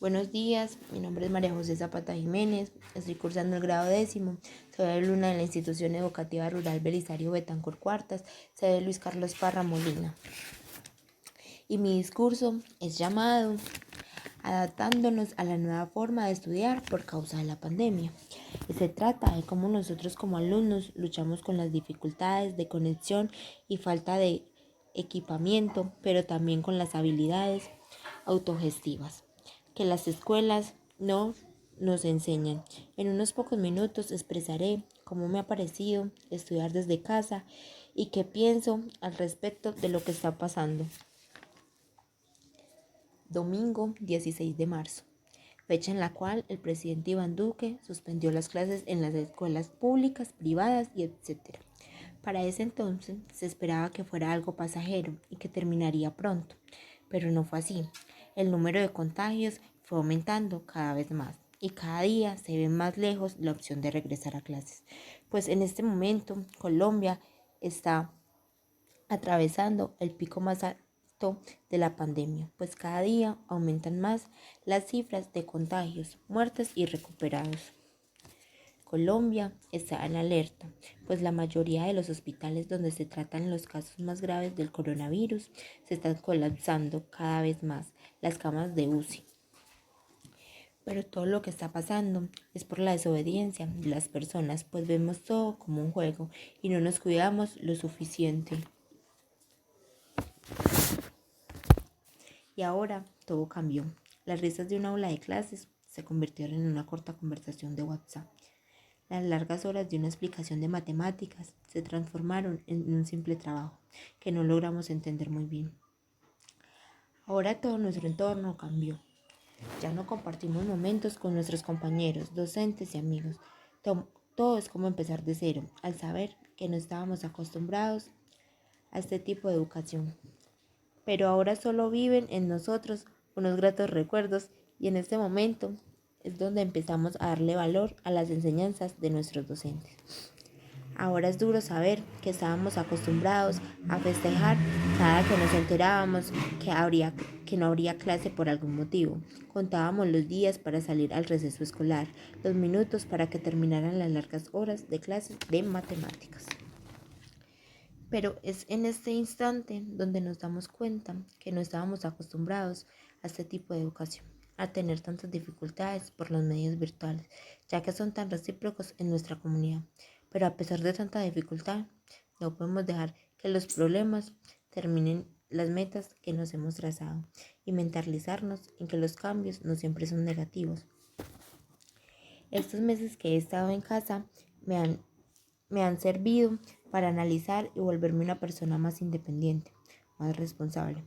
Buenos días, mi nombre es María José Zapata Jiménez, estoy cursando el grado 10º, soy alumna de la Institución Educativa Rural Belisario Betancor Cuartas, sede Luis Carlos Parra Molina. Y mi discurso es llamado Adaptándonos a la nueva forma de estudiar por causa de la pandemia. Y se trata de cómo nosotros como alumnos luchamos con las dificultades de conexión y falta de equipamiento, pero también con las habilidades autogestivas que las escuelas no nos enseñan. En unos pocos minutos expresaré cómo me ha parecido estudiar desde casa y qué pienso al respecto de lo que está pasando. Domingo 16 de marzo, fecha en la cual el presidente Iván Duque suspendió las clases en las escuelas públicas, privadas y etc. Para ese entonces se esperaba que fuera algo pasajero y que terminaría pronto, pero no fue así. El número de contagios fue aumentando cada vez más y cada día se ve más lejos la opción de regresar a clases, pues en este momento Colombia está atravesando el pico más alto de la pandemia, pues cada día aumentan más las cifras de contagios, muertes y recuperados. Colombia está en alerta, pues la mayoría de los hospitales donde se tratan los casos más graves del coronavirus se están colapsando cada vez más las camas de UCI. Pero todo lo que está pasando es por la desobediencia de las personas, pues vemos todo como un juego y no nos cuidamos lo suficiente. Y ahora todo cambió. Las risas de un aula de clases se convirtieron en una corta conversación de WhatsApp. Las largas horas de una explicación de matemáticas se transformaron en un simple trabajo que no logramos entender muy bien. Ahora todo nuestro entorno cambió. Ya no compartimos momentos con nuestros compañeros, docentes y amigos. Todo es como empezar de cero, al saber que no estábamos acostumbrados a este tipo de educación. Pero ahora solo viven en nosotros unos gratos recuerdos y en este momento es donde empezamos a darle valor a las enseñanzas de nuestros docentes. Ahora es duro saber que estábamos acostumbrados a festejar cada que nos enterábamos que no habría clase por algún motivo. Contábamos los días para salir al receso escolar, los minutos para que terminaran las largas horas de clases de matemáticas. Pero es en este instante donde nos damos cuenta que no estábamos acostumbrados a este tipo de educación, a tener tantas dificultades por los medios virtuales, ya que son tan recíprocos en nuestra comunidad. Pero a pesar de tanta dificultad, no podemos dejar que los problemas terminen las metas que nos hemos trazado y mentalizarnos en que los cambios no siempre son negativos. Estos meses que he estado en casa me han servido para analizar y volverme una persona más independiente, más responsable,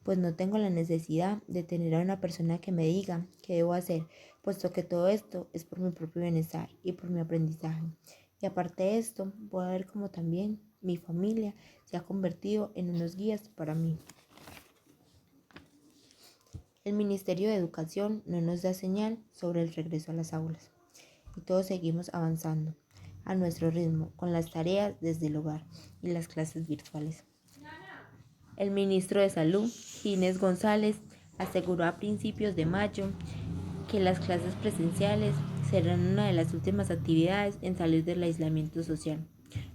pues no tengo la necesidad de tener a una persona que me diga qué debo hacer, puesto que todo esto es por mi propio bienestar y por mi aprendizaje. Y aparte de esto, puedo ver cómo también mi familia se ha convertido en unos guías para mí. El Ministerio de Educación no nos da señal sobre el regreso a las aulas y todos seguimos avanzando a nuestro ritmo con las tareas desde el hogar y las clases virtuales. El ministro de Salud, Ginés González, aseguró a principios de mayo que las clases presenciales serán una de las últimas actividades en salir del aislamiento social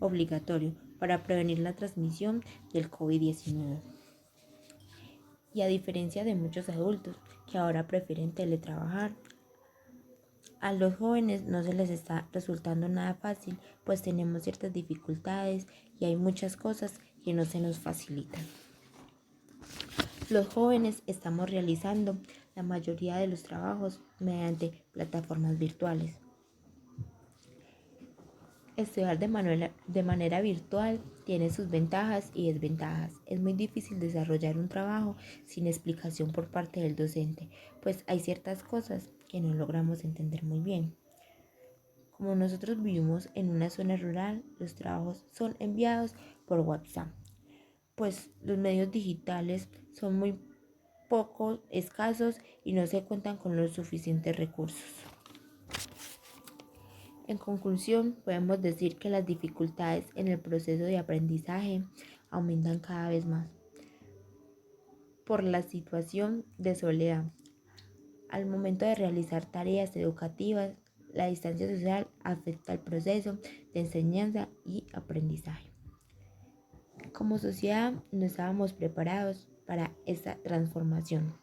obligatorio para prevenir la transmisión del COVID-19. Y a diferencia de muchos adultos que ahora prefieren teletrabajar, a los jóvenes no se les está resultando nada fácil, pues tenemos ciertas dificultades y hay muchas cosas que no se nos facilitan. Los jóvenes estamos realizando la mayoría de los trabajos mediante plataformas virtuales. Estudiar de manera virtual tiene sus ventajas y desventajas. Es muy difícil desarrollar un trabajo sin explicación por parte del docente, pues hay ciertas cosas que no logramos entender muy bien. Como nosotros vivimos en una zona rural, los trabajos son enviados por WhatsApp, pues los medios digitales son muy poco escasos y no se cuentan con los suficientes recursos. En conclusión, podemos decir que las dificultades en el proceso de aprendizaje aumentan cada vez más por la situación de soledad Al momento de realizar tareas educativas, la distancia social afecta el proceso de enseñanza y aprendizaje. Como sociedad no estábamos preparados para esta transformación.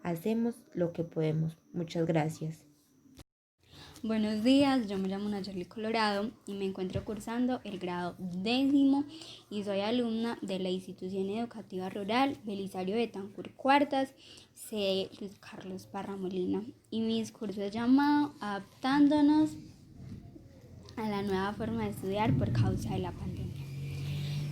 Hacemos lo que podemos. Muchas gracias. Buenos días, yo me llamo Nayeli Colorado y me encuentro cursando el grado 10º y soy alumna de la Institución Educativa Rural Belisario Betancur Cuartas, sede Luis Carlos Parra Molina, y mi discurso es llamado Adaptándonos a la nueva forma de estudiar por causa de la pandemia.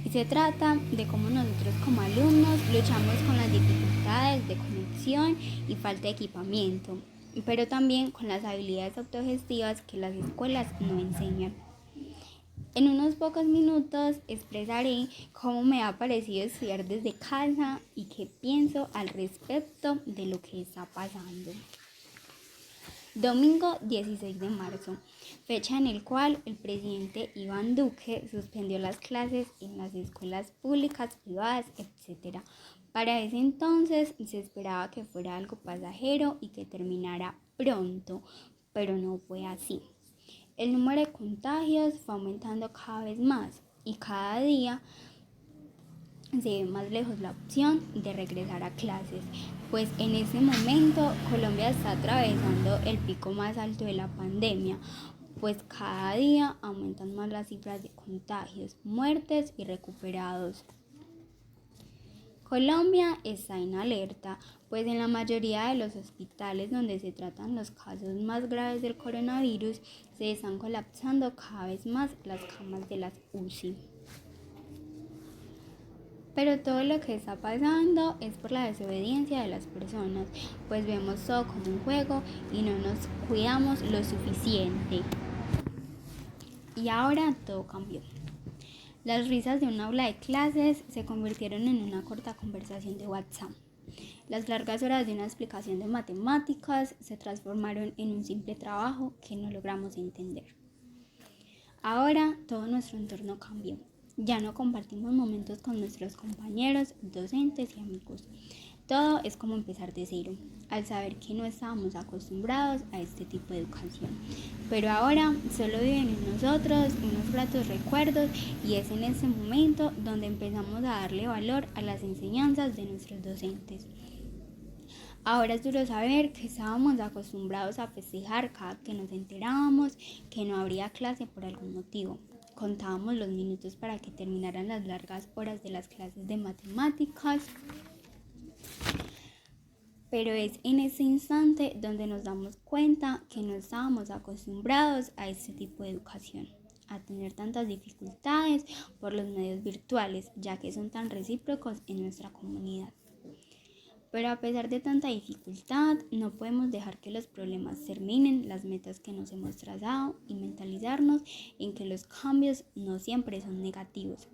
Y se trata de cómo nosotros como alumnos luchamos con las dificultades de conexión y falta de equipamiento, pero también con las habilidades autogestivas que las escuelas no enseñan. En unos pocos minutos expresaré cómo me ha parecido estudiar desde casa y qué pienso al respecto de lo que está pasando. Domingo 16 de marzo, fecha en el cual el presidente Iván Duque suspendió las clases en las escuelas públicas, privadas, etc. Para ese entonces se esperaba que fuera algo pasajero y que terminara pronto, pero no fue así. El número de contagios fue aumentando cada vez más y cada día se ve más lejos la opción de regresar a clases, pues en ese momento Colombia está atravesando el pico más alto de la pandemia, pues cada día aumentan más las cifras de contagios, muertes y recuperados. Colombia está en alerta, pues en la mayoría de los hospitales donde se tratan los casos más graves del coronavirus se están colapsando cada vez más las camas de las UCI. Pero todo lo que está pasando es por la desobediencia de las personas, pues vemos todo como un juego y no nos cuidamos lo suficiente. Y ahora todo cambió. Las risas de un aula de clases se convirtieron en una corta conversación de WhatsApp. Las largas horas de una explicación de matemáticas se transformaron en un simple trabajo que no logramos entender. Ahora todo nuestro entorno cambió. Ya no compartimos momentos con nuestros compañeros, docentes y amigos. Todo es como empezar de cero, al saber que no estábamos acostumbrados a este tipo de educación. Pero ahora solo viven en nosotros unos gratos recuerdos y es en este momento donde empezamos a darle valor a las enseñanzas de nuestros docentes. Ahora es duro saber que estábamos acostumbrados a festejar cada que nos enterábamos que no habría clase por algún motivo. Contábamos los minutos para que terminaran las largas horas de las clases de matemáticas. Pero es en ese instante donde nos damos cuenta que no estábamos acostumbrados a este tipo de educación, a tener tantas dificultades por los medios virtuales, ya que son tan recíprocos en nuestra comunidad. Pero a pesar de tanta dificultad, no podemos dejar que los problemas terminen las metas que nos hemos trazado y mentalizarnos en que los cambios no siempre son negativos.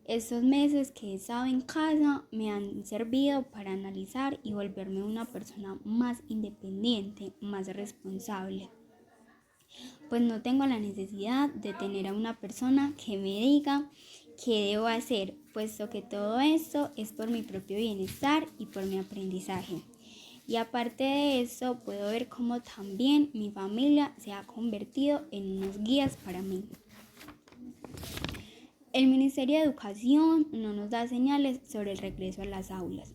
Estos meses que he estado en casa me han servido para analizar y volverme una persona más independiente, más responsable. Pues no tengo la necesidad de tener a una persona que me diga qué debo hacer, puesto que todo esto es por mi propio bienestar y por mi aprendizaje. Y aparte de eso, puedo ver cómo también mi familia se ha convertido en unos guías para mí. El Ministerio de Educación no nos da señales sobre el regreso a las aulas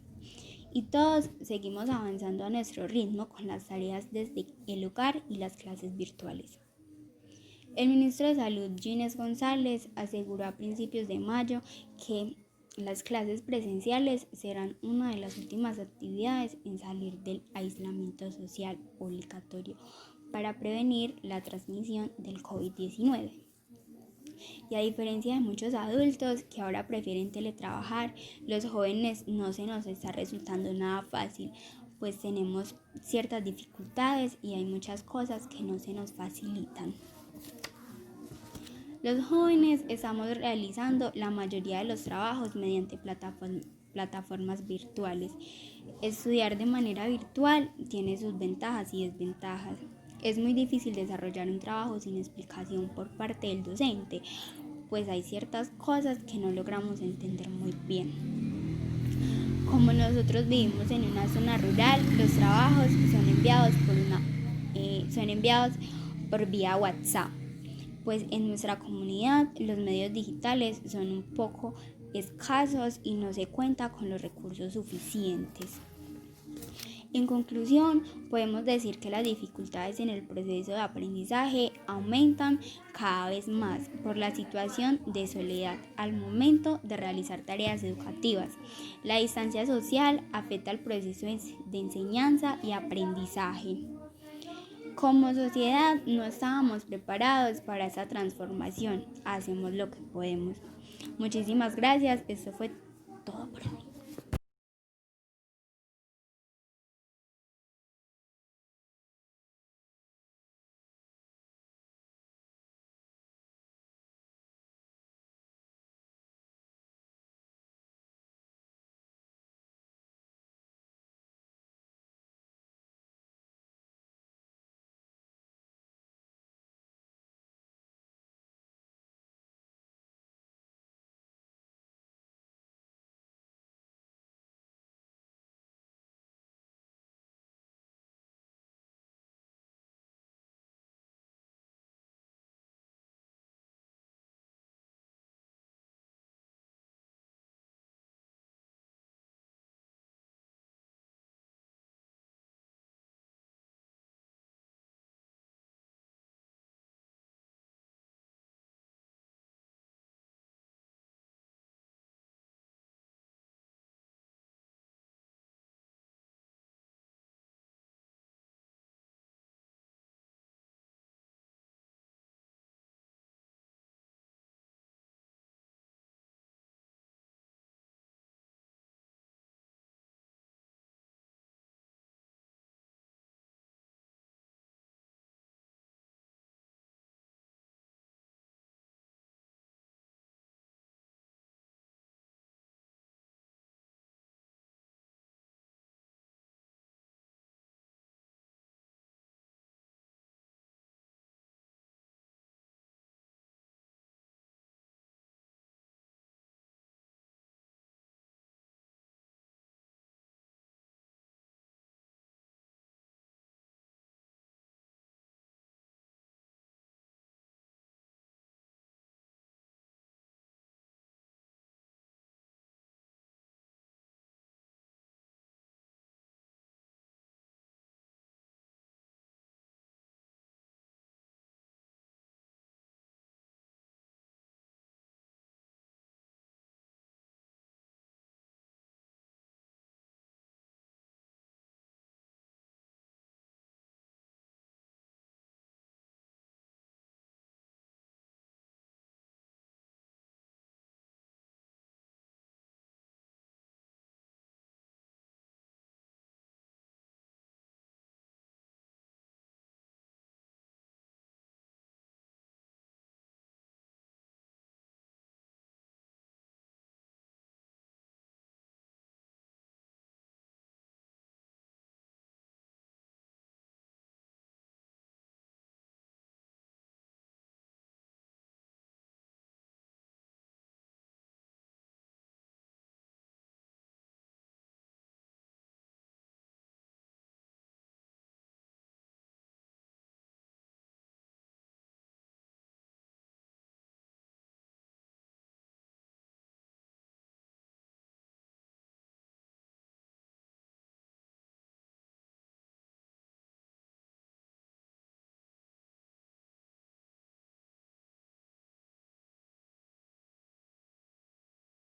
y todos seguimos avanzando a nuestro ritmo con las tareas desde el hogar y las clases virtuales. El ministro de Salud, Ginés González, aseguró a principios de mayo que las clases presenciales serán una de las últimas actividades en salir del aislamiento social obligatorio para prevenir la transmisión del COVID-19. Y a diferencia de muchos adultos que ahora prefieren teletrabajar, los jóvenes no se nos está resultando nada fácil, pues tenemos ciertas dificultades y hay muchas cosas que no se nos facilitan. Los jóvenes estamos realizando la mayoría de los trabajos mediante plataformas virtuales. Estudiar de manera virtual tiene sus ventajas y desventajas. Es muy difícil desarrollar un trabajo sin explicación por parte del docente, pues hay ciertas cosas que no logramos entender muy bien. Como nosotros vivimos en una zona rural, los trabajos son enviados por vía WhatsApp. Pues en nuestra comunidad los medios digitales son un poco escasos y no se cuenta con los recursos suficientes. En conclusión, podemos decir que las dificultades en el proceso de aprendizaje aumentan cada vez más por la situación de soledad al momento de realizar tareas educativas. La distancia social afecta el proceso de enseñanza y aprendizaje. Como sociedad no estábamos preparados para esa transformación. Hacemos lo que podemos. Muchísimas gracias. Esto fue todo por hoy.